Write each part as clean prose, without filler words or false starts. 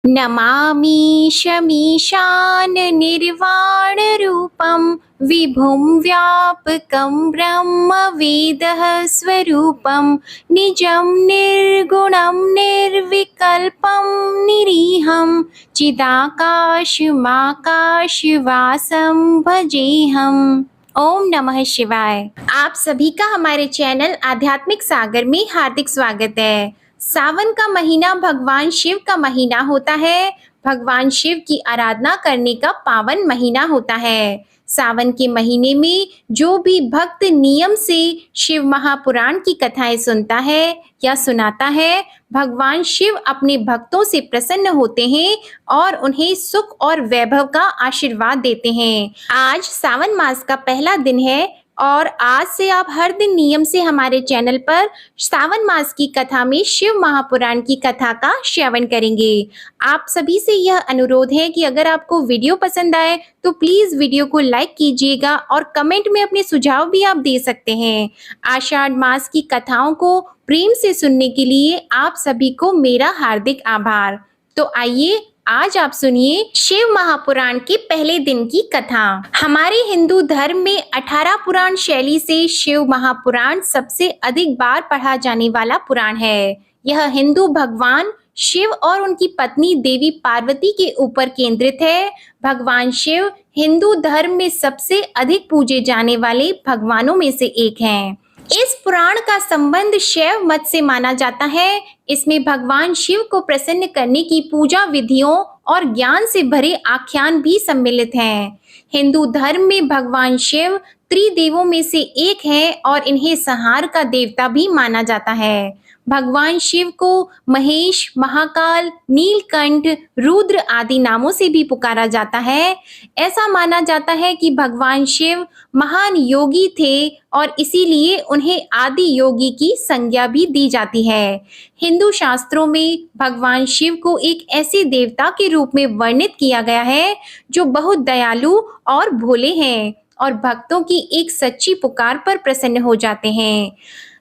नमामि शमीशान निर्वाणरूपं विभुं व्यापकं ब्रह्मवेदः स्वरूपं निजं निर्गुणं निर्विकल्पं निरीहं चिदाकाशमाकाशवासं भजेऽहम्। ओम नमः शिवाय। आप सभी का हमारे चैनल आध्यात्मिक सागर में हार्दिक स्वागत है। सावन का महीना भगवान शिव का महीना होता है। भगवान शिव की आराधना करने का पावन महीना होता है। सावन के महीने में जो भी भक्त नियम से शिव महापुराण की कथाएं सुनता है या सुनाता है, भगवान शिव अपने भक्तों से प्रसन्न होते हैं और उन्हें सुख और वैभव का आशीर्वाद देते हैं। आज सावन मास का पहला दिन है और आज से आप हर दिन नियम से हमारे चैनल पर सावन मास की कथा में शिव महापुराण की कथा का श्रवण करेंगे। आप सभी से यह अनुरोध है कि अगर आपको वीडियो पसंद आए तो प्लीज वीडियो को लाइक कीजिएगा और कमेंट में अपने सुझाव भी आप दे सकते हैं। आषाढ़ मास की कथाओं को प्रेम से सुनने के लिए आप सभी को मेरा हार्दिक आभार। तो आइए आज आप सुनिए शिव महापुराण के पहले दिन की कथा। हमारे हिंदू धर्म में 18 पुराण शैली से शिव महापुराण सबसे अधिक बार पढ़ा जाने वाला पुराण है। यह हिंदू भगवान शिव और उनकी पत्नी देवी पार्वती के ऊपर केंद्रित है। भगवान शिव हिंदू धर्म में सबसे अधिक पूजे जाने वाले भगवानों में से एक हैं। इस पुराण का संबंध शैव मत से माना जाता है। इसमें भगवान शिव को प्रसन्न करने की पूजा विधियों और ज्ञान से भरे आख्यान भी सम्मिलित हैं। हिंदू धर्म में भगवान शिव त्रिदेवों में से एक है और इन्हें संहार का देवता भी माना जाता है। भगवान शिव को महेश, महाकाल, नीलकंठ, रुद्र आदि नामों से भी पुकारा जाता है। ऐसा माना जाता है कि भगवान शिव महान योगी थे और इसीलिए उन्हें आदि योगी की संज्ञा भी दी जाती है। हिंदू शास्त्रों में भगवान शिव को एक ऐसे देवता के रूप में वर्णित किया गया है जो बहुत दयालु और भोले हैं और भक्तों की एक सच्ची पुकार पर प्रसन्न हो जाते हैं।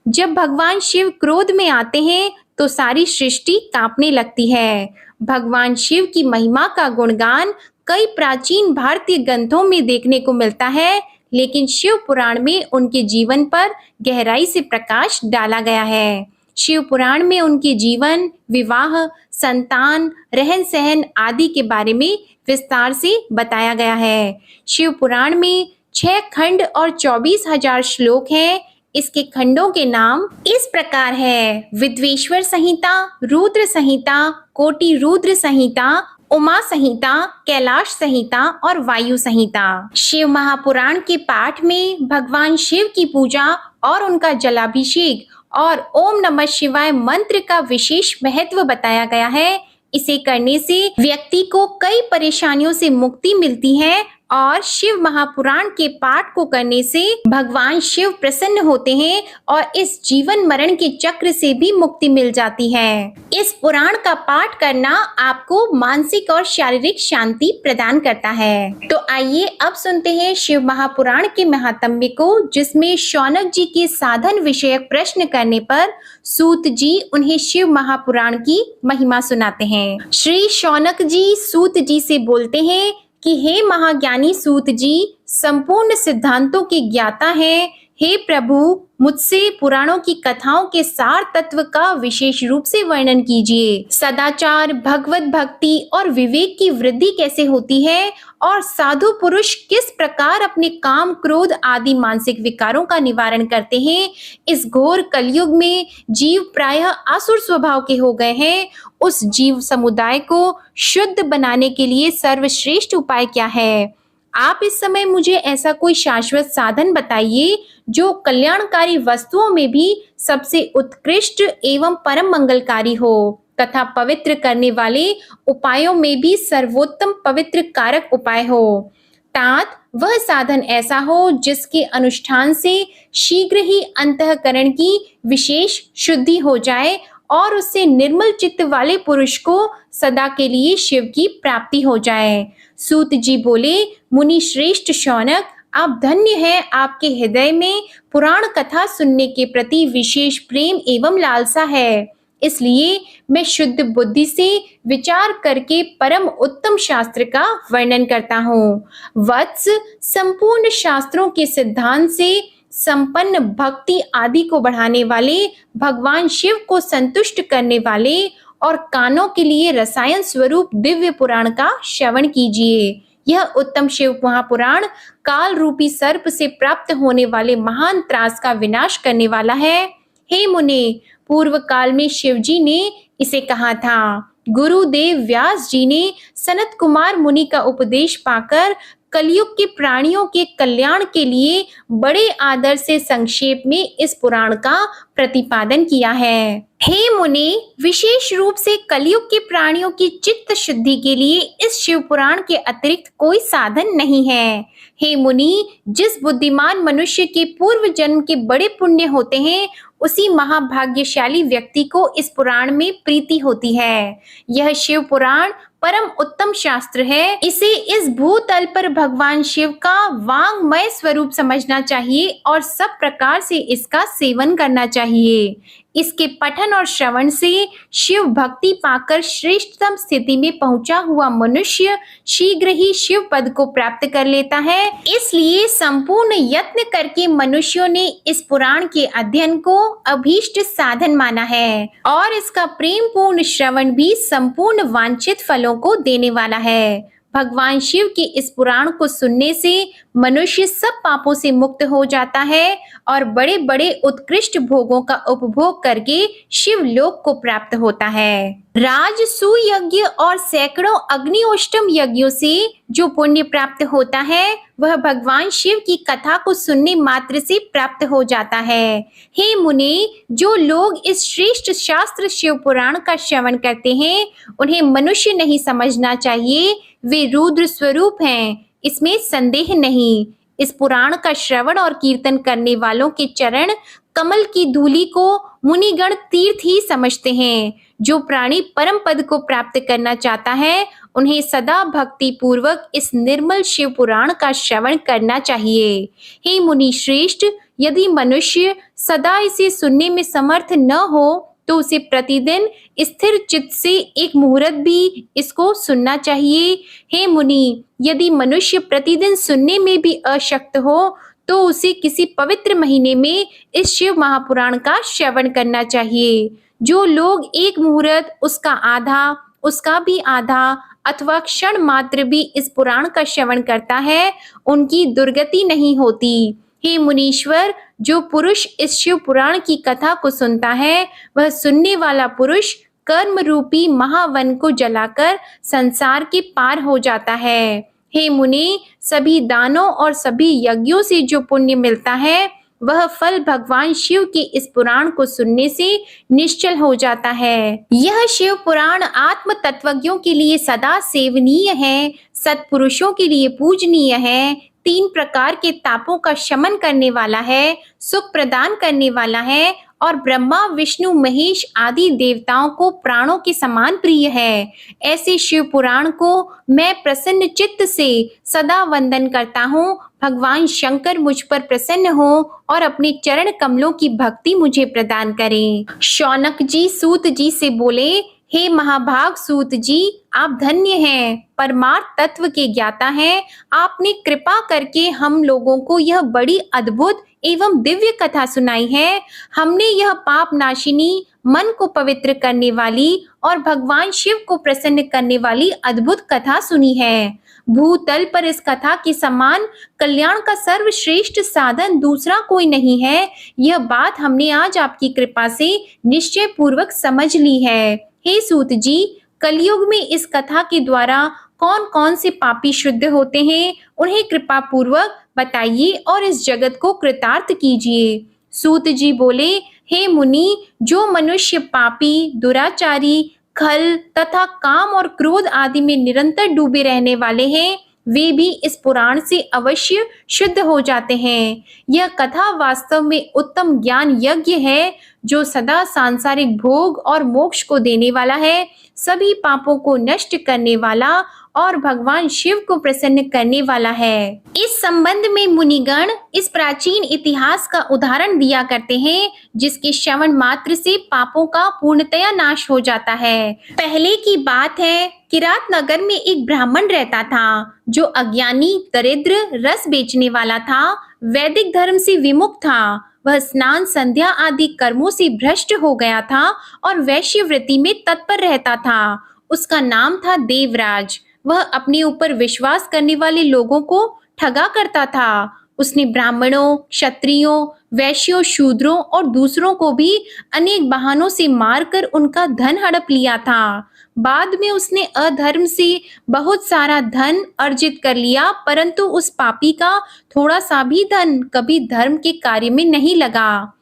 जब भगवान शिव क्रोध में आते हैं तो सारी सृष्टि कांपने लगती है। भगवान शिव की महिमा का गुणगान कई प्राचीन भारतीय ग्रंथों में देखने को मिलता है, लेकिन शिव पुराण में उनके जीवन पर गहराई से प्रकाश डाला गया है। शिव पुराण में उनके जीवन, विवाह, संतान, रहन सहन आदि के बारे में विस्तार से बताया गया है। शिव पुराण में 6 खंड और 24,000 श्लोक हैं। इसके खंडों के नाम इस प्रकार है: विद्वेश्वर संहिता, रुद्र संहिता, कोटि रुद्र संहिता, उमा संहिता, कैलाश संहिता और वायु संहिता। शिव महापुराण के पाठ में भगवान शिव की पूजा और उनका जलाभिषेक और ओम नमः शिवाय मंत्र का विशेष महत्व बताया गया है। इसे करने से व्यक्ति को कई परेशानियों से मुक्ति मिलती है और शिव महापुराण के पाठ को करने से भगवान शिव प्रसन्न होते हैं और इस जीवन मरण के चक्र से भी मुक्ति मिल जाती है। इस पुराण का पाठ करना आपको मानसिक और शारीरिक शांति प्रदान करता है। तो आइए अब सुनते हैं शिव महापुराण के महात्म्य को, जिसमें शौनक जी के साधन विषयक प्रश्न करने पर सूत जी उन्हें शिव महापुराण की महिमा सुनाते हैं। श्री शौनक जी सूत जी से बोलते हैं कि हे महाज्ञानी सूत जी, संपूर्ण सिद्धांतों के ज्ञाता हैं। हे प्रभु, मुझसे पुराणों की कथाओं के सार तत्व का विशेष रूप से वर्णन कीजिए। सदाचार, भगवत भक्ति और विवेक की वृद्धि कैसे होती है और साधु पुरुष किस प्रकार अपने काम, क्रोध आदि मानसिक विकारों का निवारण करते हैं। इस घोर कलयुग में जीव प्रायः आसुर स्वभाव के हो गए हैं। उस जीव समुदाय को शुद्ध बनाने के लिए सर्वश्रेष्ठ उपाय क्या है? आप इस समय मुझे ऐसा कोई शाश्वत साधन बताइए जो कल्याणकारी वस्तुओं में भी सबसे उत्कृष्ट एवं परम मंगलकारी हो तथा पवित्र करने वाले उपायों में भी सर्वोत्तम पवित्र कारक उपाय हो। तात वह साधन ऐसा हो जिसके अनुष्ठान से शीघ्र ही अंतःकरण की विशेष शुद्धि हो जाए और उससे निर्मल चित्त वाले पुरुष को सदा के लिए शिव की प्राप्ति हो जाए। सूत जी बोले, मुनि श्रेष्ठ शौनक, आप धन्य हैं। आपके हृदय में पुराण कथा सुनने के प्रति विशेष प्रेम एवं लालसा है। इसलिए मैं शुद्ध बुद्धि से विचार करके परम उत्तम शास्त्र का वर्णन करता हूँ। वत्स, संपूर्ण शास्त्रों के सिद्धांत से संपन्न भक्ति आदि को बढ़ाने वाले, भगवान शिव को संतुष्ट करने वाले और कानों के लिए रसायन स्वरूप दिव्य पुराण का श्रवण कीजिए। यह उत्तम शिव महापुराण काल रूपी सर्प से प्राप्त होने वाले महान त्रास का विनाश करने वाला है। हे मुने, पूर्व काल में शिव जी ने इसे कहा था। गुरुदेव व्यास जी ने सनत कुमार मुनि का उपदेश पाकर कलयुग के प्राणियों के कल्याण के लिए बड़े आदर से संक्षेप में इस पुराण का प्रतिपादन किया है। हे मुनि, विशेष रूप से कलयुग के प्राणियों की चित्त शुद्धि के लिए इस शिव पुराण के अतिरिक्त कोई साधन नहीं है। हे मुनि, जिस बुद्धिमान मनुष्य के पूर्व जन्म के बड़े पुण्य होते हैं, उसी महाभाग्यशाली व्यक्ति को इस पुराण में प्रीति होती है। यह शिव पुराण परम उत्तम शास्त्र है। इसे इस भूतल पर भगवान शिव का वांग्मय स्वरूप समझना चाहिए और सब प्रकार से इसका सेवन करना चाहिए। इसके पठन और श्रवण से शिव भक्ति पाकर श्रेष्ठतम स्थिति में पहुंचा हुआ मनुष्य शीघ्र ही शिव पद को प्राप्त कर लेता है। इसलिए संपूर्ण यत्न करके मनुष्यों ने इस पुराण के अध्ययन को अभीष्ट साधन माना है और इसका प्रेम पूर्ण श्रवण भी संपूर्ण वांछित फलों को देने वाला है। भगवान शिव के इस पुराण को सुनने से मनुष्य सब पापों से मुक्त हो जाता है और बड़े बड़े उत्कृष्ट भोगों का उपभोग करके शिव लोक को प्राप्त होता है। राजसूय यज्ञ और सैकड़ों अग्निष्टोम यज्ञों से जो पुण्य प्राप्त होता है, वह भगवान शिव की कथा को सुनने मात्र से प्राप्त हो जाता है। हे मुनि, जो लोग इस श्रेष्ठ शास्त्र शिव पुराण का श्रवण करते हैं, उन्हें मनुष्य नहीं समझना चाहिए, वे रुद्र स्वरूप हैं, इसमें संदेह नहीं। इस पुराण का श्रवण और कीर्तन करने वालों के चरण कमल की धूलि को मुनिगण तीर्थ ही समझते हैं। जो प्राणी परम पद को प्राप्त करना चाहता है, उन्हें सदा भक्ति पूर्वक इस निर्मल शिव पुराण का श्रवण करना चाहिए। हे मुनि श्रेष्ठ, यदि मनुष्य सदा इसे सुनने में समर्थ न हो तो उसे प्रतिदिन स्थिर चित्त से एक मुहूर्त भी इसको सुनना चाहिए। हे मुनि, यदि मनुष्य प्रतिदिन सुनने में भी अशक्त हो तो उसे किसी पवित्र महीने में इस शिव महापुराण का श्रवण करना चाहिए। जो लोग एक मुहूर्त, उसका आधा, उसका भी आधा अथवा क्षण मात्र भी इस पुराण का श्रवण करता है, उनकी दुर्गति नहीं होती। हे मुनीश्वर, जो पुरुष इस शिव पुराण की कथा को सुनता है, वह सुनने वाला पुरुष कर्म रूपी महावन को जलाकर संसार के पार हो जाता है। हे मुनि, सभी दानों और सभी यज्ञों से जो पुण्य मिलता है, वह फल भगवान शिव के इस पुराण को सुनने से निश्चल हो जाता है। यह शिव पुराण आत्म तत्वज्ञों के लिए सदा सेवनीय है, सत्पुरुषों के लिए पूजनीय है, 3 प्रकार के तापों का शमन करने वाला है, सुख प्रदान करने वाला है और ब्रह्मा, विष्णु, महेश आदि देवताओं को प्राणों के समान प्रिय है। ऐसे शिव पुराण को मैं प्रसन्न चित्त से सदा वंदन करता हूँ। भगवान शंकर मुझ पर प्रसन्न हो और अपने चरण कमलों की भक्ति मुझे प्रदान करें। शौनक जी सूत जी से बोले, हे महाभाग सूत जी, आप धन्य हैं, परमार्थ तत्व के ज्ञाता हैं। आपने कृपा करके हम लोगों को यह बड़ी अद्भुत एवं दिव्य कथा सुनाई है। हमने यह पाप नाशिनी, मन को पवित्र करने वाली और भगवान शिव को प्रसन्न करने वाली अद्भुत कथा सुनी है। भूतल पर इस कथा के समान कल्याण का सर्वश्रेष्ठ साधन दूसरा कोई नहीं है। यह बात हमने आज आपकी कृपा से निश्चय पूर्वक समझ ली है। हे सूत जी, कलयुग में इस कथा के द्वारा कौन कौन से पापी शुद्ध होते हैं, उन्हें कृपा पूर्वक बताइए और इस जगत को कृतार्थ कीजिए। सूत जी बोले, हे मुनि, जो मनुष्य पापी, दुराचारी, खल तथा काम और क्रोध आदि में निरंतर डूबे रहने वाले हैं, वे भी इस पुराण से अवश्य शुद्ध हो जाते हैं। यह कथा वास्तव में उत्तम ज्ञान यज्ञ है जो सदा सांसारिक भोग और मोक्ष को देने वाला है, सभी पापों को नष्ट करने वाला और भगवान शिव को प्रसन्न करने वाला है। इस संबंध में मुनिगण इस प्राचीन इतिहास का उदाहरण दिया करते हैं, जिसके श्रवण मात्र से पापों का पूर्णतया नाश हो जाता है। पहले की बात है, किरात नगर में एक ब्राह्मण रहता था जो अज्ञानी, दरिद्र, रस बेचने वाला था, वैदिक धर्म से विमुख था। वह स्नान, संध्या आदि कर्मों से भ्रष्ट हो गया था और वैश्यवृत्ति में तत्पर रहता था। उसका नाम था देवराज। वह अपने ऊपर विश्वास करने वाले लोगों को ठगा करता था। उसने ब्राह्मणों, क्षत्रियों, वैश्यों, शूद्रों और दूसरों को भी अनेक बहानों से मारकर उनका धन हड़प लिया था। बाद में उसने अधर्म से बहुत सारा धन अर्जित कर लिया, परंतु उस पापी का थोड़ा सा भी धन कभी धर्म के कार्य में नहीं लगा।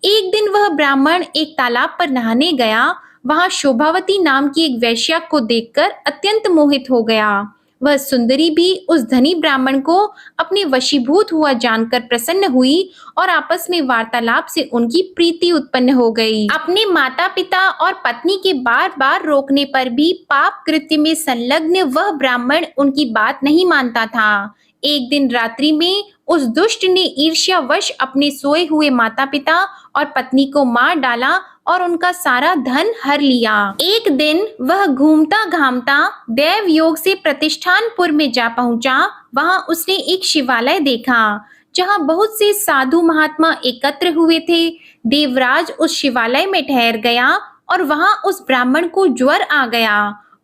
एक दिन वह ब्राह्मण एक तालाब पर नहाने गया। वहां शोभावती नाम की एक वेश्या को देखकर अत्यंत मोहित हो गया। वह सुंदरी भी उस धनी ब्राह्मण को अपने वशीभूत हुआ जानकर प्रसन्न हुई और आपस में वार्तालाप से उनकी प्रीति उत्पन्न हो गई। अपने माता पिता और पत्नी के बार बार रोकने पर भी पाप कृत्य में संलग्न वह ब्राह्मण उनकी बात नहीं मानता था। एक दिन रात्रि में उस दुष्ट ने ईर्ष्यावश अपने सोए हुए माता पिता और पत्नी को मार डाला और उनका सारा धन हर लिया। एक दिन वह घूमता घामता दैव योग से प्रतिष्ठानपुर में जा पहुंचा। वहां उसने एक शिवालय देखा जहां बहुत से साधु महात्मा एकत्र हुए थे। देवराज उस शिवालय में ठहर गया और वहां उस ब्राह्मण को ज्वर आ गया।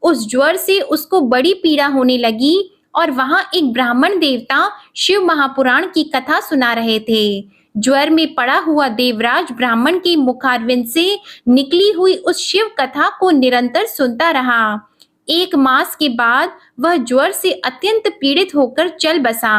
उस ज्वर से उसको बड़ी पीड़ा होने लगी और वहां एक ब्राह्मण देवता शिव महापुराण की कथा सुना रहे थे। ज्वर में पड़ा हुआ देवराज ब्राह्मण के मुखारविंद से निकली हुई उस शिव कथा को निरंतर सुनता रहा। एक मास के बाद वह ज्वर से अत्यंत पीड़ित होकर चल बसा।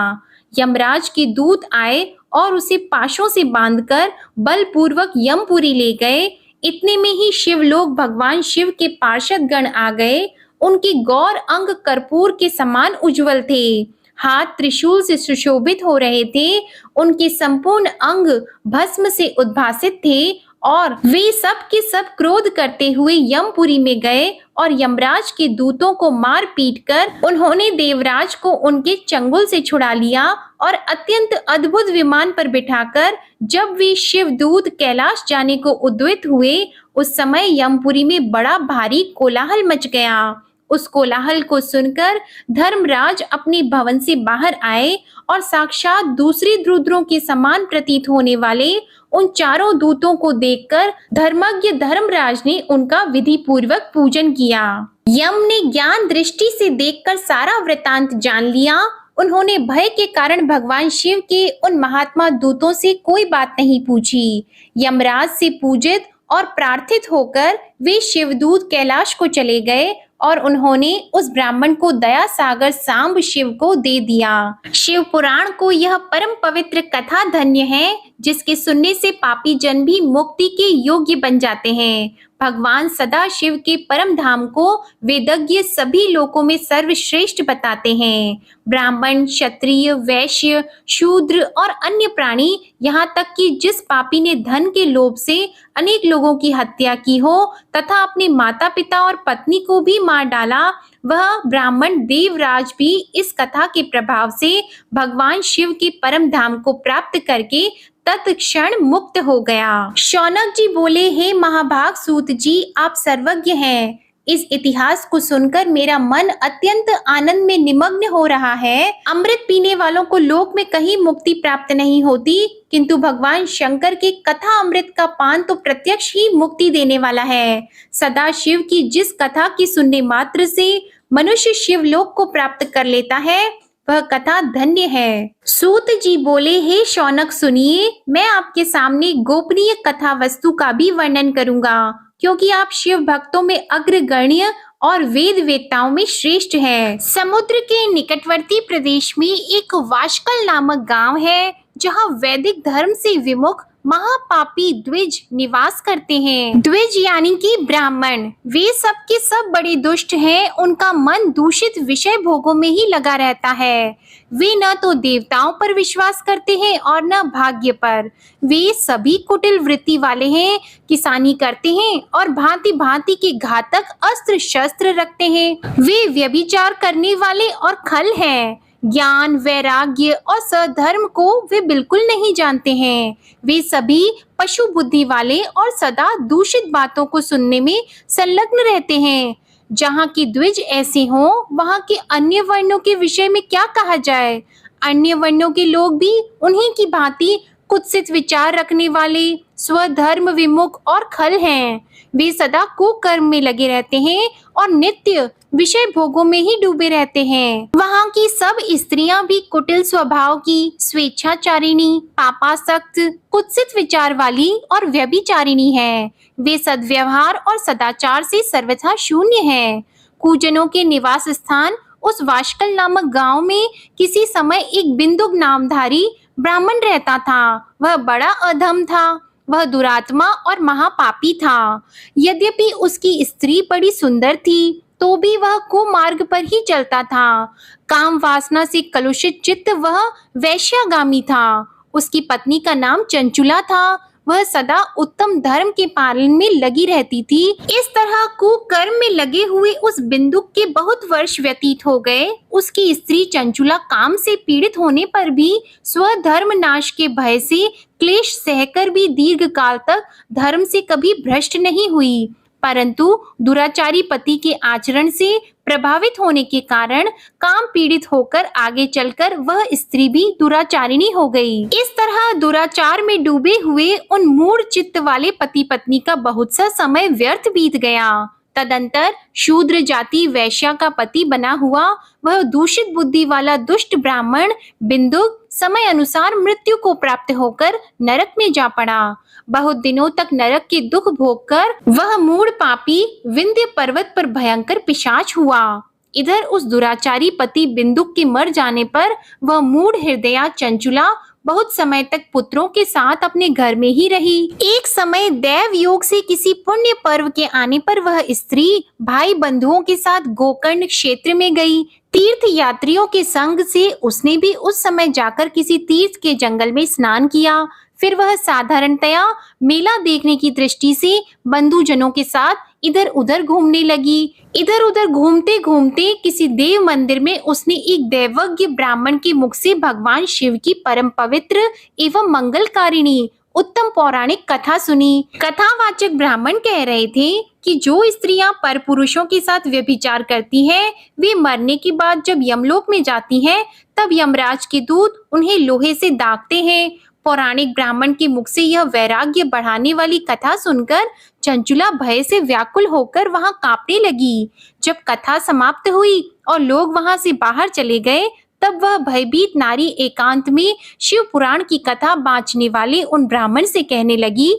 यमराज के दूत आए और उसे पाशों से बांधकर बलपूर्वक यमपुरी ले गए। इतने में ही शिवलोक भगवान शिव के पार्षद गण आ गए। उनके गौर अंग कर्पूर के समान उज्जवल थे, हाथ त्रिशूल से सुशोभित हो रहे थे। उनके संपूर्ण अंग भस्म से उद्भासित थे और वे सब के सब क्रोध करते हुए यमपुरी में गए और यमराज के दूतों को मार पीट कर उन्होंने देवराज को उनके चंगुल से छुड़ा लिया और अत्यंत अद्भुत विमान पर बिठाकर जब वे शिवदूत कैलाश जाने को उद्यत हुए, उस समय यमपुरी में बड़ा भारी कोलाहल मच गया। उस कोलाहल को सुनकर धर्मराज अपने भवन से बाहर आए और साक्षात दूसरे रुद्रों के समान प्रतीत होने वाले उन चारों दूतों को देखकर धर्मज्ञ धर्मराज ने उनका विधि पूर्वक पूजन किया। यम ने ज्ञान दृष्टि से देखकर सारा वृतांत जान लिया। उन्होंने भय के कारण भगवान शिव के उन महात्मा दूतों से कोई बात नहीं पूछी। यमराज से पूजित और प्रार्थित होकर वे शिवदूत कैलाश को चले गए और उन्होंने उस ब्राह्मण को दया सागर सांब शिव को दे दिया। शिव पुराण को यह परम पवित्र कथा धन्य है, जिसके सुनने से पापी जन भी मुक्ति के योग्य बन जाते हैं। भगवान सदा शिव के परम धाम को वेदज्ञ सभी लोकों में सर्वश्रेष्ठ बताते हैं। ब्राह्मण, क्षत्रिय, वैश्य, शूद्र और अन्य प्राणी, यहाँ तक कि जिस पापी ने धन के लोभ से अनेक लोगों की हत्या की हो तथा अपने माता पिता और पत्नी को भी मार डाला, वह ब्राह्मण देवराज भी इस कथा के प्रभाव से भगवान शिव के परम धाम को प्राप्त करके तत्क्षण मुक्त हो गया। शौनक जी बोले, हे महाभाग सूत जी, आप सर्वज्ञ हैं। इस इतिहास को सुनकर मेरा मन अत्यंत आनंद में निमग्न हो रहा है। अमृत पीने वालों को लोक में कहीं मुक्ति प्राप्त नहीं होती, किंतु भगवान शंकर के कथा अमृत का पान तो प्रत्यक्ष ही मुक्ति देने वाला है। सदा शिव की जिस कथा की सुनने मात्र से मनुष्य शिवलोक को प्राप्त कर लेता है, वह कथा धन्य है। सूत जी बोले, हे शौनक सुनिए, मैं आपके सामने गोपनीय कथा वस्तु का भी वर्णन करूंगा, क्योंकि आप शिव भक्तों में अग्रगण्य और वेद वेत्ताओं में श्रेष्ठ हैं। समुद्र के निकटवर्ती प्रदेश में एक वाशकल नामक गांव है, जहां वैदिक धर्म से विमुख महापापी द्विज निवास करते हैं। द्विज यानी कि ब्राह्मण, वे सब के सब बड़े दुष्ट हैं। उनका मन दूषित विषय भोगों में ही लगा रहता है। वे न तो देवताओं पर विश्वास करते हैं और न भाग्य पर। वे सभी कुटिल वृत्ति वाले हैं, किसानी करते हैं और भांति भांति के घातक अस्त्र शस्त्र रखते हैं। वे व्यभिचार करने वाले और खल हैं। ज्ञान, वैराग्य और सधर्म को वे बिल्कुल नहीं जानते हैं। वे सभी पशु बुद्धि वाले और सदा दूषित बातों को सुनने में संलग्न रहते हैं। जहाँ की द्विज ऐसे हों, वहाँ के अन्य वर्णों के विषय में क्या कहा जाए। अन्य वर्णों के लोग भी उन्हीं की भांति कुत्सित विचार रखने वाले, स्वधर्म विमुख और खल हैं। वे सदा कुकर्म में लगे रहते हैं और नित्य विषय भोगों में ही डूबे रहते हैं। वहाँ की सब स्त्रियां भी कुटिल स्वभाव की, स्वेच्छाचारिणी, पापासक्त, कुत्सित विचार वाली और व्यभिचारिणी हैं। वे सद्व्यवहार और सदाचार से सर्वथा शून्य हैं। कुजनों के निवास स्थान उस वाशकल नामक गांव में किसी समय एक बिंदुक नामधारी ब्राह्मण रहता था। वह बड़ा अधम था। वह दुरात्मा और महापापी था। यद्यपि उसकी स्त्री बड़ी सुंदर थी, तो भी वह कुमार्ग पर ही चलता था। काम वासना से कलुषित चित्त वह वैश्यागामी था। उसकी पत्नी का नाम चंचुला था। वह सदा उत्तम धर्म के पालन में लगी रहती थी। इस तरह कुकर्म में लगे हुए उस बिंदुक के बहुत वर्ष व्यतीत हो गए। उसकी स्त्री चंचुला काम से पीड़ित होने पर भी स्वधर्म नाश के भय से क्लेश सहकर भी दीर्घ काल तक धर्म से कभी भ्रष्ट नहीं हुई, परंतु दुराचारी पति के आचरण से प्रभावित होने के कारण काम पीड़ित होकर आगे चलकर वह स्त्री भी दुराचारिणी हो गई। इस तरह दुराचार में डूबे हुए उन मूढ़ चित्त वाले पति पत्नी का बहुत सा समय व्यर्थ बीत गया। तदंतर शूद्र जाति वैश्या का पति बना हुआ वह दूषित बुद्धि वाला दुष्ट ब्राह्मण बिंदुक समय अनुसार मृत्यु को प्राप्त होकर नरक में जा पड़ा। बहुत दिनों तक नरक के दुख भोगकर वह मूढ़ पापी विंध्य पर्वत पर भयंकर पिशाच हुआ। इधर उस दुराचारी पति बिंदुक के मर जाने पर वह मूढ़ हृदया चंचुला बहुत समय तक पुत्रों के साथ अपने घर में ही रही। एक समय दैव योग से किसी पुण्य पर्व के आने पर वह स्त्री भाई बंधुओं के साथ गोकर्ण क्षेत्र में गई। तीर्थ यात्रियों के संग से उसने भी उस समय जाकर किसी तीर्थ के जंगल में स्नान किया। फिर वह साधारणतया मेला देखने की दृष्टि से बंधुजनों के साथ इधर उधर घूमने लगी। इधर उधर घूमते घूमते किसी देव मंदिर में उसने एक दैवज्ञ ब्राह्मण के मुख से भगवान शिव की परम पवित्र एवं मंगलकारिणी उत्तम पौराणिक कथा सुनी। कथावाचक ब्राह्मण कह रहे थे कि जो स्त्रियां पर पुरुषों के साथ व्यभिचार करती हैं, वे मरने के बाद जब यमलोक में जाती हैं, तब यमराज के दूत उन्हें लोहे से दागते हैं। पौराणिक ब्राह्मण के मुख से यह वैराग्य बढ़ाने वाली कथा सुनकर चंचुला भय से व्याकुल होकर वहां कांपने लगी। जब कथा समाप्त हुई और लोग वहां से बाहर चले गए, तब वह भयभीत नारी एकांत में शिव पुराण की कथा बांचने वाले उन ब्राह्मण से कहने लगी।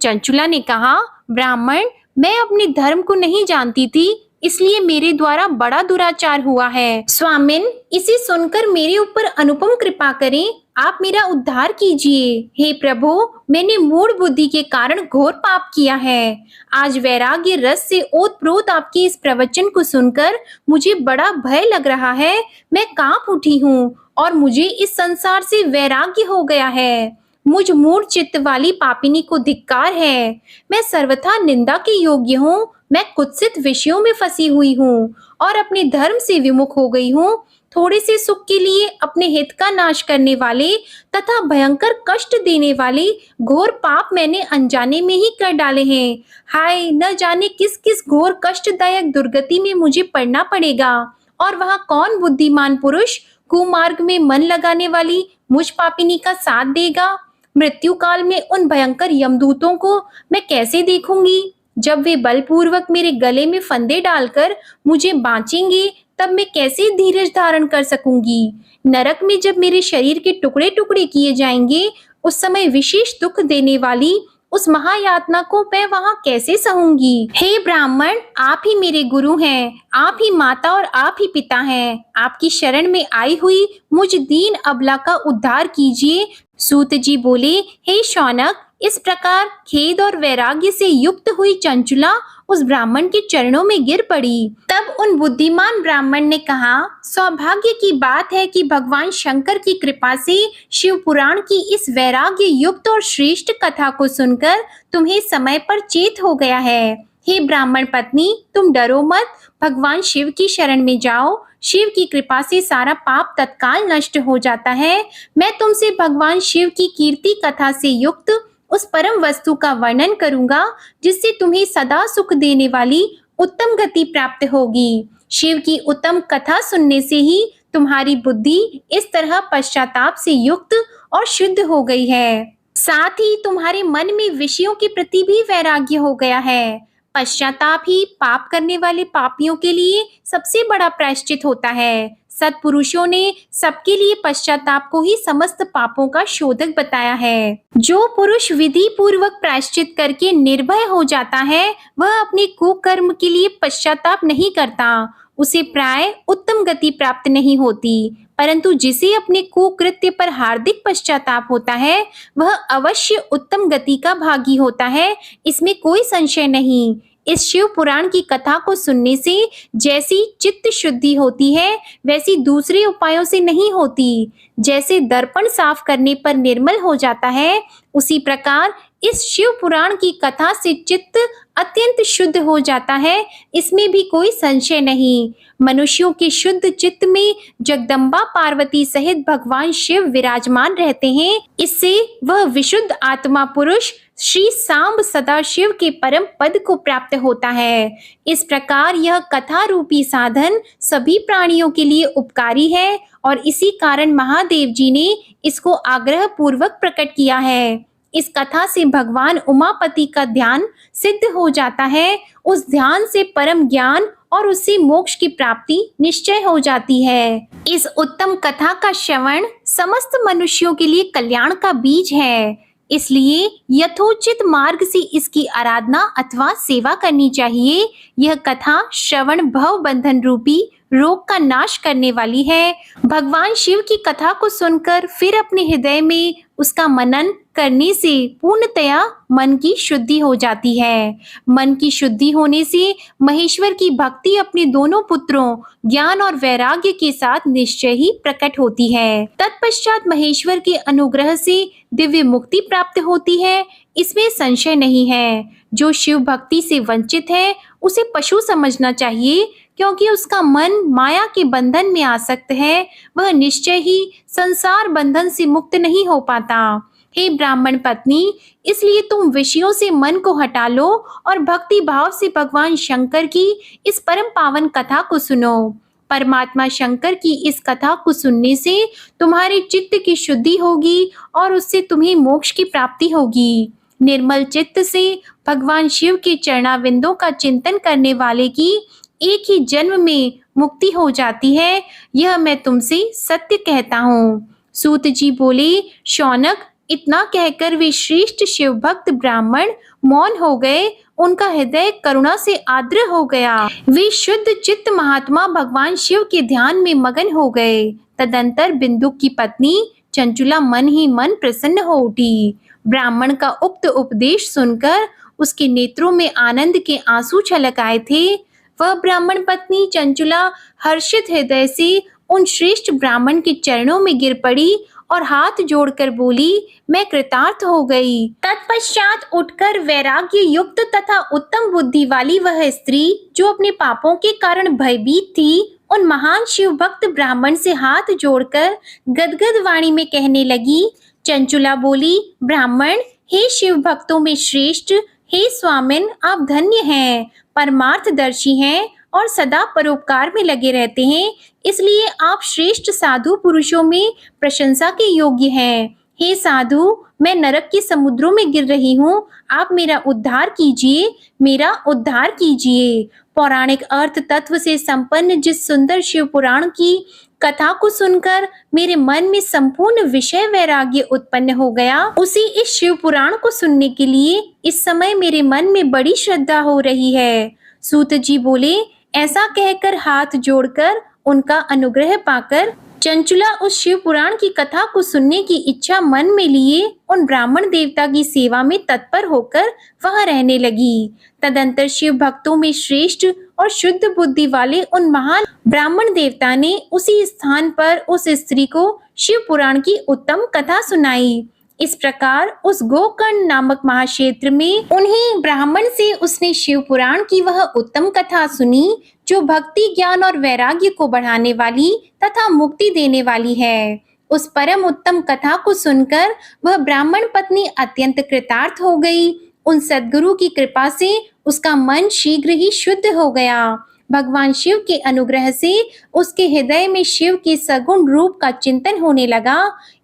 चंचुला ने कहा, ब्राह्मण, मैं अपने धर्म को नहीं जानती थी, इसलिए मेरे द्वारा बड़ा दुराचार हुआ है। स्वामिन, इसे सुनकर मेरे ऊपर अनुपम कृपा करें, आप मेरा उद्धार कीजिए। हे प्रभु, मैंने मूढ़ बुद्धि के कारण घोर पाप किया है। आज वैराग्य रस से ओतप्रोत आपके इस प्रवचन को सुनकर मुझे बड़ा भय लग रहा है। मैं कांप उठी हूँ और मुझे इस संसार से वैराग्य हो गया है। मुझ मूढ़ चित्त वाली पापिनी को धिक्कार है। मैं सर्वथा निंदा के योग्य हूँ। मैं कुत्सित विषयों में फंसी हुई हूँ और अपने धर्म से विमुख हो गई हूँ। थोड़े से सुख के लिए अपने हित का नाश करने वाले तथा भयंकर कष्ट देने वाले घोर पाप मैंने अनजाने में ही कर डाले हैं। हाय, न जाने किस किस घोर कष्टदायक दुर्गति में मुझे पड़ना पड़ेगा। और वह कौन बुद्धिमान पुरुष कुमार्ग में मन लगाने वाली मुझ पापिनी का साथ देगा। मृत्यु काल में उन भयंकर यमदूतों को मैं कैसे देखूंगी। जब वे बलपूर्वक मेरे गले में फंदे डालकर मुझे बांचेंगे, तब मैं कैसे धीरज धारण कर सकूंगी। नरक में जब मेरे शरीर के टुकड़े टुकड़े किए जाएंगे, उस समय विशेष दुख देने वाली उस महायातना को मैं वहां कैसे सहूंगी। हे ब्राह्मण, आप ही मेरे गुरु हैं, आप ही माता और आप ही पिता हैं। आपकी शरण में आई हुई मुझ दीन अबला का उद्धार कीजिए। सूत जी बोले, हे शौनक, इस प्रकार खेद और वैराग्य से युक्त हुई चंचुला उस ब्राह्मण के चरणों में गिर पड़ी। तब उन बुद्धिमान ब्राह्मण ने कहा, सौभाग्य की बात है कि भगवान शंकर की कृपा से शिव पुराण की इस वैराग्य युक्त और श्रेष्ठ कथा को सुनकर तुम्हें समय पर चेत हो गया है। हे ब्राह्मण पत्नी, तुम डरो मत, भगवान शिव की शरण में जाओ। शिव की कृपा से सारा पाप तत्काल नष्ट हो जाता है। मैं तुमसे भगवान शिव की कीर्ति कथा से युक्त उस परम वस्तु का वर्णन करूंगा जिससे तुम्हें सदा सुख देने वाली उत्तम गति प्राप्त होगी। शिव की उत्तम कथा सुनने से ही तुम्हारी बुद्धि इस तरह पश्चाताप से युक्त और शुद्ध हो गई है। साथ ही तुम्हारे मन में विषयों के प्रति भी वैराग्य हो गया है। पश्चाताप ही पाप करने वाले पापियों के लिए सबसे बड़ा प्रायश्चित होता है। सत्पुरुषों ने सबके लिए पश्चाताप को ही समस्त पापों का शोधक बताया है। जो पुरुष विधि पूर्वक प्रायश्चित करके निर्भय हो जाता है, वह अपने कुकर्म के लिए पश्चाताप नहीं करता। उसे प्राय उत्तम गति प्राप्त नहीं होती, परंतु जिसे अपने कुकृत्य पर हार्दिक पश्चाताप होता है, वह अवश्य उत्तम गति का भागी होता है। इसमें कोई संशय नहीं। इस शिव पुराण की कथा को सुनने से जैसी चित्त शुद्धि होती है, वैसी दूसरे उपायों से नहीं होती। जैसे दर्पण साफ करने पर निर्मल हो जाता है, उसी प्रकार इस शिव पुराण की कथा से चित्त अत्यंत शुद्ध हो जाता है। इसमें भी कोई संशय नहीं। मनुष्यों के शुद्ध चित्त में जगदम्बा पार्वती सहित भगवान शिव विराजमान रहते हैं। इससे वह विशुद्ध आत्मा पुरुष श्री सांब सदाशिव के परम पद को प्राप्त होता है। इस प्रकार यह कथा रूपी साधन सभी प्राणियों के लिए उपकारी है और इसी कारण महादेव जी ने इसको आग्रह पूर्वक प्रकट किया है। इस कथा से भगवान उमापति का ध्यान सिद्ध हो जाता है। उस ध्यान से परम ज्ञान और उससे मोक्ष की प्राप्ति निश्चय हो जाती है। इस उत्तम कथा का श्रवण समस्त मनुष्यों के लिए कल्याण का बीज है। इसलिए यथोचित मार्ग से इसकी आराधना अथवा सेवा करनी चाहिए। यह कथा श्रवण भव बंधन रूपी रोग का नाश करने वाली है। भगवान शिव की कथा को सुनकर फिर अपने हृदय में उसका मनन करने से पूर्णतया मन की शुद्धि हो जाती है। मन की शुद्धि होने से महेश्वर की भक्ति अपने दोनों पुत्रों ज्ञान और वैराग्य के साथ निश्चय ही प्रकट होती है। तत्पश्चात महेश्वर के अनुग्रह से दिव्य मुक्ति प्राप्त होती है। इसमें संशय नहीं है। जो शिव भक्ति से वंचित है, उसे पशु समझना चाहिए, क्योंकि उसका मन माया के बंधन में आसक्त है। वह निश्चय ही संसार बंधन से मुक्त नहीं हो पाता। हे ब्राह्मण पत्नी, इसलिए तुम विषयों से मन को हटा लो और भक्ति भाव से भगवान शंकर की इस परम पावन कथा को सुनो। परमात्मा शंकर की इस कथा को सुनने से तुम्हारे चित्त की शुद्धि होगी और उससे तुम्हें मोक्ष की प्राप्ति होगी। निर्मल चित्त से भगवान शिव के चरणाविंदों का चिंतन करने वाले की एक ही जन्म में मुक्ति हो जाती है। यह मैं तुमसे सत्य कहता हूँ। सूत जी बोले, शौनक, इतना कहकर वे श्रेष्ठ शिव भक्त ब्राह्मण मौन हो गए। उनका हृदय करुणा से आर्द्र हो गया। वे शुद्ध चित्त महात्मा भगवान शिव के ध्यान में मगन हो गए। तदंतर बिंदुक की पत्नी चंचुला मन ही मन प्रसन्न हो उठी। ब्राह्मण का उक्त उपदेश सुनकर उसके नेत्रों में आनंद के आंसू छलक आए थे। वह ब्राह्मण पत्नी चंचुला हर्षित हृदय से उन श्रेष्ठ ब्राह्मण के चरणों में गिर पड़ी और हाथ जोड़कर बोली, मैं कृतार्थ हो गई। तत्पश्चात उठकर वैराग्य युक्त तथा उत्तम बुद्धि वाली वह स्त्री, जो अपने पापों के कारण भयभीत थी, उन महान शिव भक्त ब्राह्मण से हाथ जोड़कर गदगद वाणी में कहने लगी। चंचुला बोली, ब्राह्मण, हे शिव भक्तों में श्रेष्ठ, हे स्वामिन, आप धन्य हैं, परमार्थदर्शी हैं और सदा परोपकार में लगे रहते हैं। इसलिए आप श्रेष्ठ साधु पुरुषों में प्रशंसा के योग्य हैं। हे साधु, मैं नरक के समुद्रों में गिर रही हूँ, आप मेरा उद्धार कीजिए, मेरा उद्धार कीजिए। पौराणिक अर्थ तत्व से संपन्न जिस सुंदर शिव पुराण की कथा को सुनकर मेरे मन में संपूर्ण विषय वैराग्य उत्पन्न हो गया, उसी इस शिव पुराण को सुनने के लिए इस समय मेरे मन में बड़ी श्रद्धा हो रही है। सूत जी बोले, ऐसा कहकर हाथ जोड़कर उनका अनुग्रह पाकर चंचुला उस शिव पुराण की कथा को सुनने की इच्छा मन में लिए उन ब्राह्मण देवता की सेवा में तत्पर होकर वहां रहने लगी। तदंतर शिव भक्तों में श्रेष्ठ और शुद्ध बुद्धि वाले उन महान ब्राह्मण देवता ने उसी स्थान पर उस स्त्री को शिव पुराण की उत्तम कथा सुनाई। इस प्रकार उस गोकर्ण नामक महाक्षेत्र में उन्हीं ब्राह्मण से उसने शिव पुराण की वह उत्तम कथा सुनी जो भक्ति, ज्ञान और वैराग्य को बढ़ाने वाली तथा मुक्ति देने वाली है। उस परम उत्तम कथा को सुनकर वह ब्राह्मण पत्नी अत्यंत कृतार्थ हो गई। उन सद्गुरु की कृपा से उसका मन शीघ्र ही शुद्ध हो गया। भगवान शिव के अनुग्रह से उसके हृदय में शिव के सगुण रूप का चिंतन होने लगा।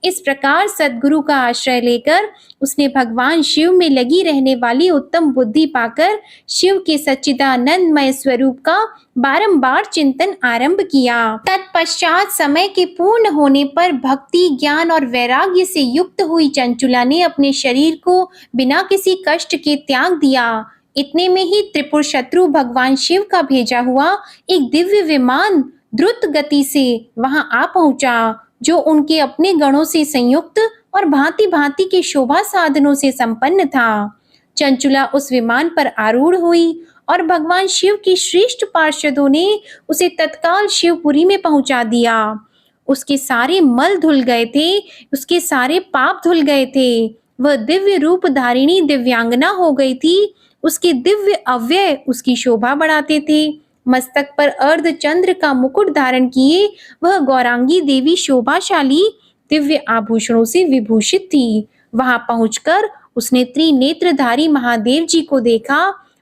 इस प्रकार सद्गुरु का आश्रय लेकर उसने भगवान शिव में लगी रहने वाली उत्तम बुद्धि पाकर शिव के सच्चिदानंदमय स्वरूप का बारंबार चिंतन आरंभ किया। तत्पश्चात समय के पूर्ण होने पर भक्ति, ज्ञान और वैराग्य से युक्त हुई चंचुला ने अपने शरीर को बिना किसी कष्ट के त्याग दिया। इतने में ही त्रिपुर शत्रु भगवान शिव का भेजा हुआ एक दिव्य विमान द्रुत गति से वहां आ पहुंचा, जो उनके अपने गणों से संयुक्त और भांति भांति के शोभा साधनों से संपन्न था। चंचुला उस विमान पर आरूढ़ हुई और भगवान शिव की श्रेष्ठ पार्षदों ने उसे तत्काल शिवपुरी में पहुंचा दिया। उसके सारे मल धुल गए थे, उसके सारे पाप धुल गए थे। वह दिव्य रूप धारिणी दिव्यांगना हो गई थी। उसके दिव्य अव्यय उसकी शोभा बढ़ाते थे। मस्तक पर अर्ध चंद्र का मुकुट धारण किए वह गौरांगी देवी शोभाशाली दिव्य आभूषणों से विभूषित थी। वहां पहुंचकर उसने त्रिनेत्रधारी महादेव जी को देखा।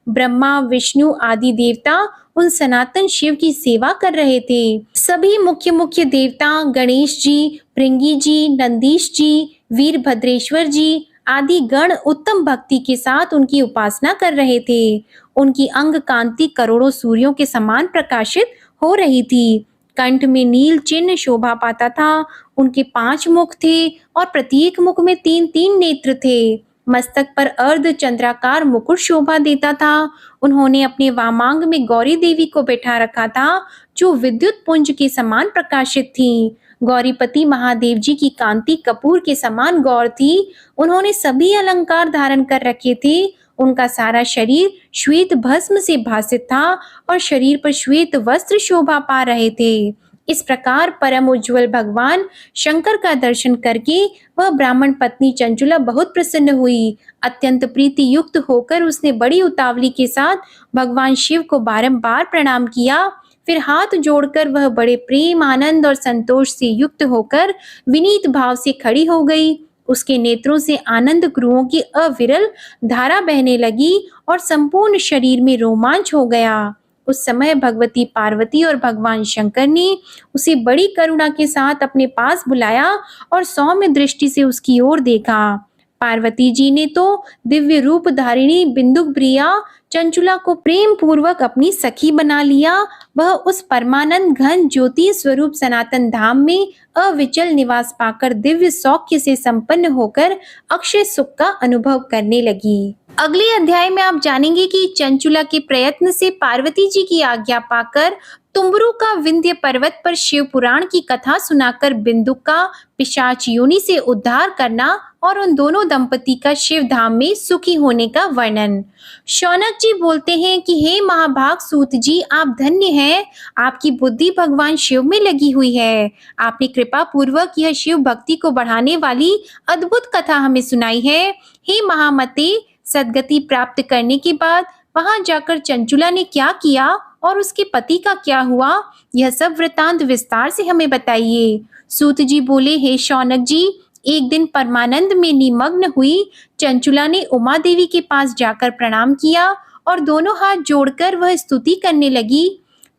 ब्रह्मा, विष्णु आदि देवता उन सनातन शिव की सेवा कर रहे थे। सभी मुख्य मुख्य देवता गणेश जी, भृंगी जी, नंदीश जी, वीरभद्रेश्वर जी आदि गण उत्तम भक्ति के साथ उनकी उपासना कर रहे थे। उनकी अंग कांति करोड़ों सूर्यों के समान प्रकाशित हो रही थी। कंठ में नील चिन्ह शोभा पाता था। उनके 5 मुख थे और प्रत्येक मुख में 3-3 नेत्र थे। मस्तक पर अर्ध चंद्राकार मुकुट शोभा देता था। उन्होंने अपने वामांग में गौरी देवी को बैठा रखा था, जो विद्युत पुंज के समान प्रकाशित थी। गौरीपति महादेव जी की कांति कपूर के समान गौर थी। उन्होंने सभी अलंकार धारण कर रखे थे। उनका सारा शरीर श्वेत भस्म से भासित था और शरीर पर श्वेत वस्त्र शोभा पा रहे थे। इस प्रकार परम उज्ज्वल भगवान शंकर का दर्शन करके वह ब्राह्मण पत्नी चंचुला बहुत प्रसन्न हुई। अत्यंत प्रीति युक्त होकर उसने बड़ी उतावली के साथ भगवान शिव को बारंबार प्रणाम किया। फिर हाथ जोड़कर वह बड़े प्रेम, आनंद और संतोष से युक्त होकर विनीत भाव से खड़ी हो गई। उसके नेत्रों से आनंद क्रुओं की अविरल धारा बहने लगी और संपूर्ण शरीर में रोमांच हो गया। उस समय भगवती पार्वती और भगवान शंकर ने उसे बड़ी करुणा के साथ अपने पास बुलाया और सौम्य दृष्टि से उसकी ओर देखा। पार्वती जी ने तो दिव्य रूप धारिणी बिंदुक प्रिया चंचुला को प्रेम पूर्वक अपनी सखी बना लिया। वह उस परमानंद घन ज्योति स्वरूप सनातन धाम में अविचल निवास पाकर दिव्य सौख्य से संपन्न होकर अक्षय सुख का अनुभव करने लगी। अगले अध्याय में आप जानेंगे कि चंचुला के प्रयत्न से पार्वती जी की आज्ञा पाकर तुम्बरू का विंध्य पर्वत पर शिव पुराण की कथा सुनाकर बिंदुक का पिशाच योनि से उद्धार करना और उन दोनों दंपति का शिव धाम में सुखी होने का वर्णन। शौनक जी बोलते हैं कि हे महाभाग सूत जी, आप धन्य हैं। आपकी बुद्धि भगवान शिव में लगी हुई है। आपने कृपा पूर्वक यह शिव भक्ति को बढ़ाने वाली अद्भुत कथा हमें सुनाई है। हे महामते, सद्गति प्राप्त करने के बाद वहां जाकर चंचुला ने क्या किया और उसके पति का क्या हुआ, यह सब वृतांत विस्तार से हमें बताइए। सूत जी बोले, हे शौनक जी, एक दिन परमानंद में निमग्न हुई चंचुला ने उमा देवी के पास जाकर प्रणाम किया और दोनों हाथ जोड़कर वह स्तुति करने लगी।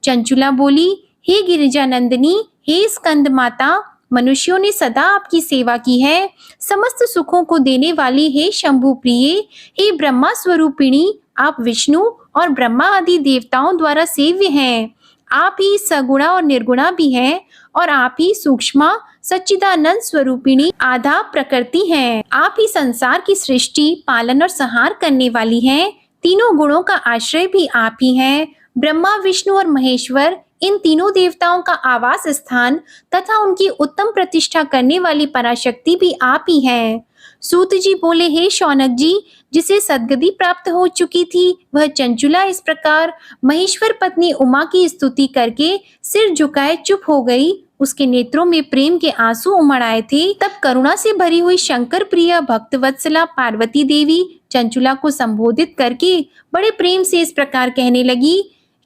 चंचुला बोली, हे गिरिजा नंदिनी, हे स्कंद माता, मनुष्यों ने सदा आपकी सेवा की है। समस्त सुखों को देने वाली हे शंभु प्रिय, हे ब्रह्मा स्वरूपिणी, आप विष्णु और ब्रह्मा आदि देवताओं द्वारा सेव्य हैं। आप ही सगुणा और निर्गुणा भी हैं और आप ही सूक्ष्म सच्चिदानंद स्वरूपिणी आधा प्रकृति हैं। आप ही संसार की सृष्टि, पालन और संहार करने वाली हैं। तीनों गुणों का आश्रय भी आप ही हैं। ब्रह्मा, विष्णु और महेश्वर इन तीनों देवताओं का आवास स्थान तथा उनकी उत्तम प्रतिष्ठा करने वाली पराशक्ति भी आप ही हैं। सूत जी बोले, हे शौनक जी, जिसे सद्गति प्राप्त हो चुकी थी वह चंचुला इस प्रकार महेश्वर पत्नी उमा की स्तुति करके सिर झुकाए चुप हो गई। उसके नेत्रों में प्रेम के आंसू उमड़ आए थे। तब करुणा से भरी हुई शंकर प्रिय भक्त वत्सला पार्वती देवी चंचुला को संबोधित करके बड़े प्रेम से इस प्रकार कहने लगी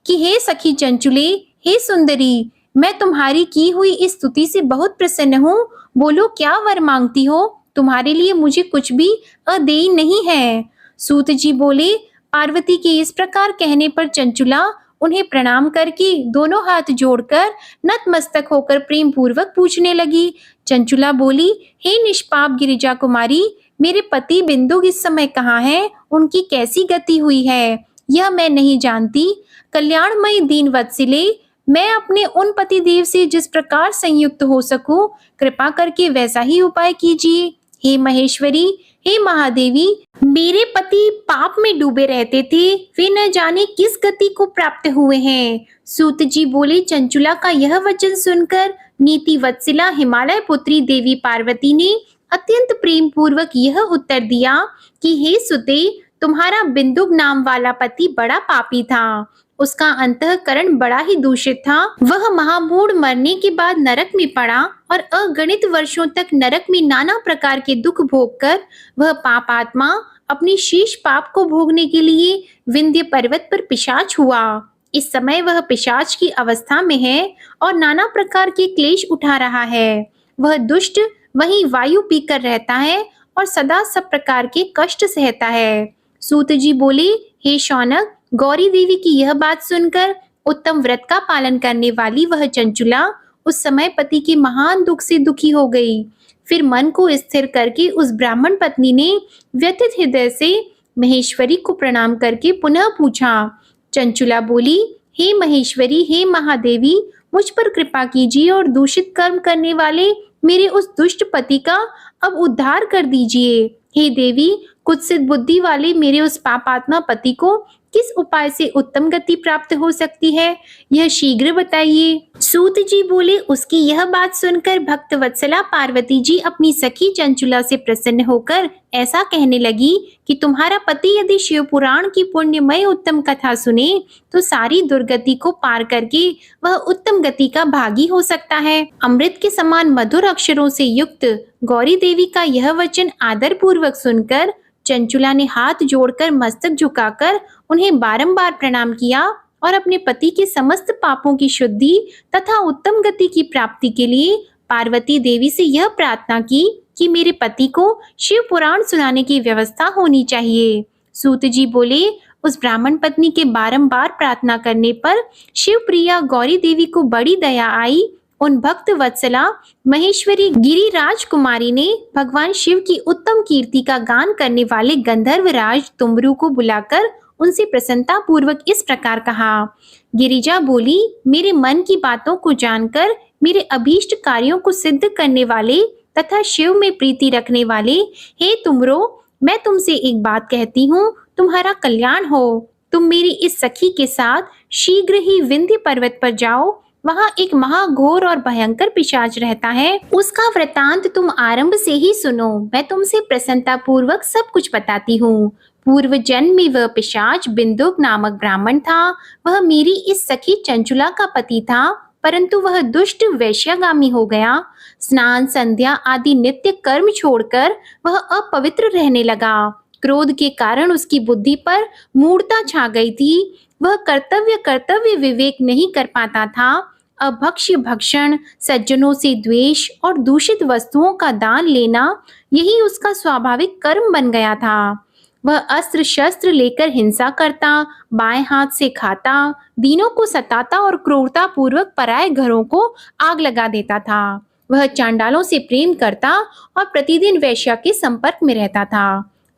कि हे सखी चंचुले, हे सुंदरी, मैं तुम्हारी की हुई इस स्तुति से बहुत प्रसन्न हूँ। बोलो क्या वर मांगती हो? तुम्हारे लिए मुझे कुछ भी अदेय नहीं है। सूत जी बोले, पार्वती के इस प्रकार कहने पर चंचुला उन्हें प्रणाम करके दोनों हाथ जोड़कर नतमस्तक होकर प्रेम पूर्वक पूछने लगी। चंचुला बोली, हे निष्पाप गिरिजा कुमारी, मेरे पति बिंदु इस समय कहाँ हैं? उनकी कैसी गति हुई है यह मैं नहीं जानती। कल्याणमयी दीन वत्सले, मैं अपने उन पति देव से जिस प्रकार संयुक्त हो सकूं, कृपा करके वैसा ही उपाय कीजिए। हे महेश्वरी, हे महादेवी, मेरे पति पाप में डूबे रहते थे, वे न जाने किस गति को प्राप्त हुए हैं। सूत जी बोले, चंचुला का यह वचन सुनकर नीति वत्सला हिमालय पुत्री देवी पार्वती ने अत्यंत प्रेम पूर्वक यह उत्तर दिया कि हे सुते, तुम्हारा बिंदुक नाम वाला पति बड़ा पापी था। उसका अंतःकरण बड़ा ही दूषित था। वह महामूढ़ मरने के बाद नरक में पड़ा और अगणित वर्षों तक नरक में नाना प्रकार के दुख भोगकर वह पापात्मा अपनी शेष पाप को भोगने के लिए विंध्य पर्वत पर पिशाच हुआ। इस समय वह पिशाच की अवस्था में है और नाना प्रकार के क्लेश उठा रहा है। वह दुष्ट वहीं वायु पीकर रहता है और सदा सब प्रकार के कष्ट सहता है। सूत जी बोले, हे शौनक, गौरी देवी की यह बात सुनकर उत्तम व्रत का पालन करने वाली वह चंचुला उस समय पति के महान दुख से दुखी हो गई। फिर मन को स्थिर करके उस ब्राह्मण पत्नी ने व्यथित हृदय से महेश्वरी को प्रणाम करके पुनः पूछा। चंचुला बोली, हे महेश्वरी, हे महादेवी, मुझ पर कृपा कीजिए और दूषित कर्म करने वाले मेरे उस दुष्ट पति का अब उद्धार कर दीजिए। हे देवी, कुत्सित बुद्धि वाले मेरे उस पापात्मा पति को किस उपाय से उत्तम गति प्राप्त हो सकती है, यह शीघ्र बताइए। सूत जी बोले, उसकी यह बात सुनकर भक्त वत्सला पार्वती जी अपनी सखी चंचुला से प्रसन्न होकर ऐसा कहने लगी कि तुम्हारा पति यदि शिव पुराण की पुण्यमय उत्तम कथा सुने तो सारी दुर्गति को पार करके वह उत्तम गति का भागी हो सकता है। अमृत के समान मधुर अक्षरों से युक्त गौरी देवी का यह वचन आदर पूर्वक सुनकर चंचुला ने हाथ जोड़कर मस्तक झुकाकर उन्हें बारंबार प्रणाम किया और अपने पति के समस्त पापों की शुद्धि तथा उत्तम गति की प्राप्ति के लिए पार्वती देवी से यह प्रार्थना की कि मेरे पति को शिव पुराण सुनाने की व्यवस्था होनी चाहिए। सूत जी बोले, उस ब्राह्मण पत्नी के बारंबार प्रार्थना करने पर शिव प्रिया गौरी देवी को बड़ी दया आई। उन भक्त वत्सला महेश्वरी गिरिराज कुमारी ने भगवान शिव की उत्तम कीर्ति का गान करने वाले गंधर्वराज तुमरू को बुलाकर उनसे प्रसन्नता पूर्वक इस प्रकार कहा। गिरिजा बोली, मेरे मन की बातों को जानकर मेरे अभीष्ट कार्यों को सिद्ध करने वाले तथा शिव में प्रीति रखने वाले हे तुमरो, मैं तुमसे एक बात कहती हूँ, तुम्हारा कल्याण हो। तुम मेरी इस सखी के साथ शीघ्र ही विंध्य पर्वत पर जाओ। वहाँ एक महाघोर और भयंकर पिशाच रहता है। उसका वृतांत तुम आरंभ से ही सुनो। मैं तुमसे प्रसन्नता पूर्वक सब कुछ बताती हूँ। पूर्व जन्म में वह पिशाच बिंदुक नामक ब्राह्मण था। वह मेरी इस सखी चंचुला का पति था, परंतु वह दुष्ट वैश्यागामी हो गया। स्नान संध्या आदि नित्य कर्म छोड़कर वह अपवित्र रहने लगा। क्रोध के कारण उसकी बुद्धि पर मूढ़ता छा गई थी। वह कर्तव्य विवेक नहीं कर पाता था। अभक्ष्य भक्षण, सज्जनों से द्वेष और दूषित वस्तुओं का दान लेना यही उसका स्वाभाविक कर्म बन गया था। वह अस्त्र शस्त्र लेकर हिंसा करता, बाएं हाथ से खाता, दीनों को सताता और क्रूरता पूर्वक पराये घरों को आग लगा देता था। वह चांडालों से प्रेम करता और प्रतिदिन वैश्या के संपर्क में रहता था।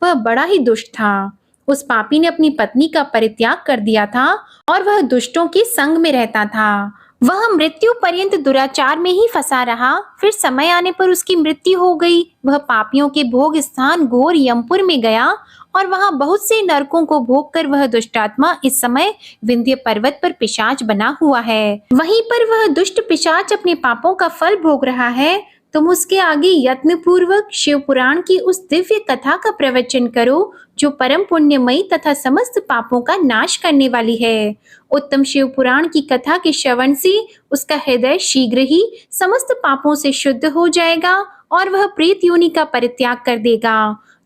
वह बड़ा ही दुष्ट था। उस पापी ने अपनी पत्नी का परित्याग कर दिया था और वह दुष्टों के संग में रहता था। वह मृत्यु पर्यंत दुराचार में ही फंसा रहा। फिर समय आने पर उसकी मृत्यु हो गई। वह पापियों के भोग स्थान घोर यमपुर में गया और वहां बहुत से नरकों को भोग कर वह दुष्टात्मा इस समय विंध्य पर्वत पर पिशाच बना हुआ है। वहीं पर वह दुष्ट पिशाच अपने पापों का फल भोग रहा है। तुम उसके आगे यत्न पूर्वक शिव पुराण की उस दिव्य कथा का प्रवचन करो जो परम पुण्यमयी तथा समस्त पापों का नाश करने वाली है। उत्तम शिव पुराण की कथा के श्रवण से उसका हृदय शीघ्र ही समस्त पापों से शुद्ध हो जाएगा और वह प्रेत योनि का परित्याग कर देगा।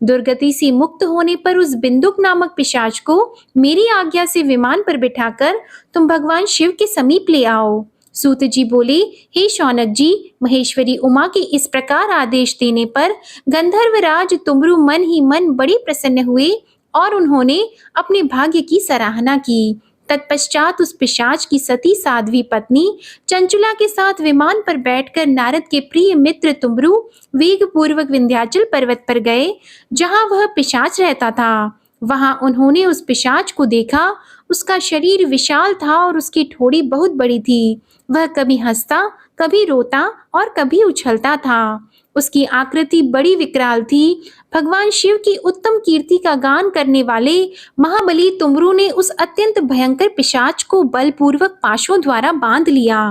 दुर्गति से मुक्त होने पर उस बिंदुक नामक पिशाच को मेरी आज्ञा से विमान पर बिठाकर तुम भगवान शिव के समीप ले आओ। सूत जी बोले, हे शौनक जी, महेश्वरी उमा के इस प्रकार आदेश देने पर गंधर्वराज तुमरु मन ही मन बड़े प्रसन्न हुए और उन्होंने अपने भाग्य की सराहना की। तत्पश्चात उस पिशाच की सती साध्वी पत्नी चंचुला के साथ विमान पर बैठकर नारद के प्रिय मित्र तुमरु वेग पूर्वक विंध्याचल पर्वत पर गए, जहां वह पिशाच रहता था। वहां उन्होंने उस पिशाच को देखा। उसका शरीर विशाल था और उसकी ठोड़ी बहुत बड़ी थी। वह कभी हंसता, कभी रोता और कभी उछलता था। उसकी आकृति बड़ी विकराल थी। भगवान शिव की उत्तम कीर्ति का गान करने वाले महाबली तुमरु ने उस अत्यंत भयंकर पिशाच को बलपूर्वक पाशों द्वारा बांध लिया।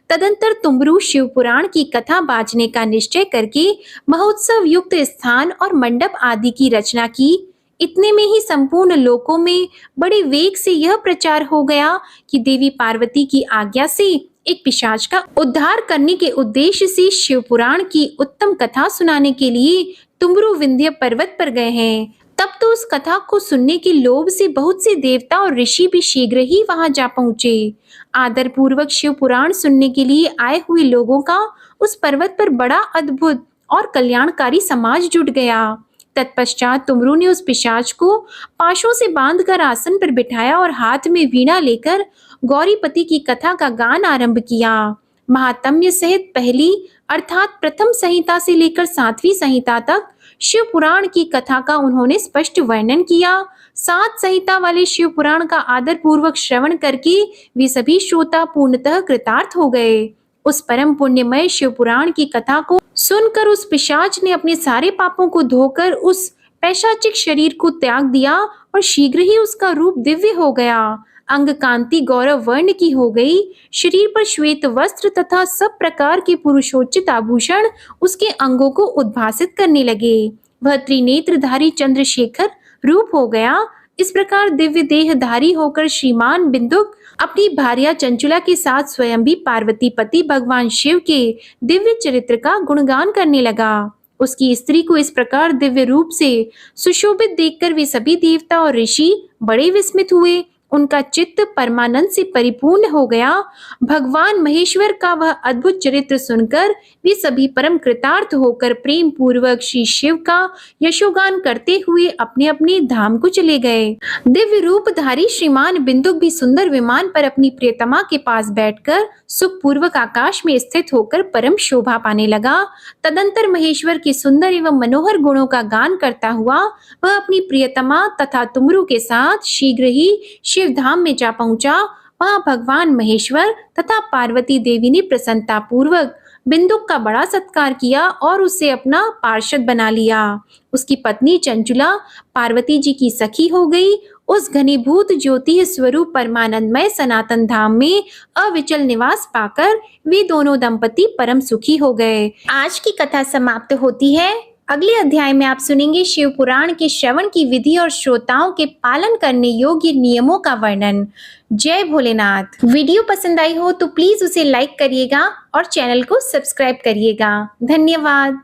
तदंतर तुमरु शिव पुराण की कथा बाजने का निश्चय करके महोत्सव युक्त स्थान और मंडप आदि की रचना की। इतने में ही संपूर्ण लोकों में बड़े वेग से यह प्रचार हो गया कि देवी पार्वती की आज्ञा से एक पिशाच का उद्धार करने के उद्देश्य से शिव पुराण की उत्तम कथा सुनाने के लिए तुमरु विंध्य पर्वत पर गए हैं। तब तो उस कथा को सुनने के लोभ से बहुत से देवता और ऋषि भी शीघ्र ही वहां जा पहुंचे। आदर पूर्वक शिव पुराण सुनने के लिए आए हुए लोगों का उस पर्वत पर बड़ा अद्भुत और कल्याणकारी समाज जुट गया। तत्पश्चात तुमरु ने उस पिशाच को पाशों से बांधकर आसन पर बिठाया और हाथ में वीणा लेकर गौरीपति की कथा का गान आरंभ किया। महात्म्य सहित पहली अर्थात प्रथम संहिता से लेकर 7वीं संहिता तक शिव पुराण की कथा का उन्होंने स्पष्ट वर्णन किया। 7 संहिता वाले शिव पुराण का आदर पूर्वक श्रवण करके वे सभी श्रोता पूर्णतः कृतार्थ हो गए। उस परम पुण्यमय शिव पुराण की कथा को सुनकर उस पिशाच ने अपने सारे पापों को धोकर उस पैशाचिक शरीर को त्याग दिया और शीघ्र ही उसका रूप दिव्य हो गया। अंग कांति गौरव वर्ण की हो गई। शरीर पर श्वेत वस्त्र तथा सब प्रकार के पुरुषोचित आभूषण उसके अंगों को उद्भासित करने लगे। वह त्रिनेत्रधारी चंद्रशेखर रूप हो गया। इस प्रकार दिव्य देहधारी होकर श्रीमान बिंदुक अपनी भार्या चंचुला के साथ स्वयं भी पार्वती पति भगवान शिव के दिव्य चरित्र का गुणगान करने लगा। उसकी स्त्री को इस प्रकार दिव्य रूप से सुशोभित देखकर वे सभी देवता और ऋषि बड़े विस्मित हुए। उनका चित्त परमानंद से परिपूर्ण हो गया। भगवान महेश्वर का वह अद्भुत चरित्र सुनकर वे सभी परम कृतार्थ होकर प्रेम पूर्वक श्री शिव का यशोगान करते हुए अपने अपने धाम को चले गए। दिव्य रूपधारी श्रीमान बिंदुक भी सुंदर विमान पर अपनी प्रियतमा के पास बैठकर सुख पूर्वक आकाश में स्थित होकर परम शोभा पाने लगा। तदंतर महेश्वर के सुंदर एवं मनोहर गुणों का गान करता हुआ वह अपनी प्रियतमा तथा तुमरु के साथ शीघ्र ही शिव धाम में जा पहुंचा। वहां भगवान महेश्वर तथा पार्वती देवी ने प्रसन्नता पूर्वक बिंदुक का बड़ा सत्कार किया और उसे अपना पार्षद बना लिया। उसकी पत्नी चंचुला पार्वती जी की सखी हो गई। उस घनीभूत ज्योति स्वरूप परमानंदमय सनातन धाम में अविचल निवास पाकर वे दोनों दंपति परम सुखी हो गए। आज की कथा समाप्त होती है। अगले अध्याय में आप सुनेंगे शिव पुराण के श्रवण की विधि और श्रोताओं के पालन करने योग्य नियमों का वर्णन। जय भोलेनाथ। वीडियो पसंद आई हो तो प्लीज उसे लाइक करिएगा और चैनल को सब्सक्राइब करिएगा। धन्यवाद।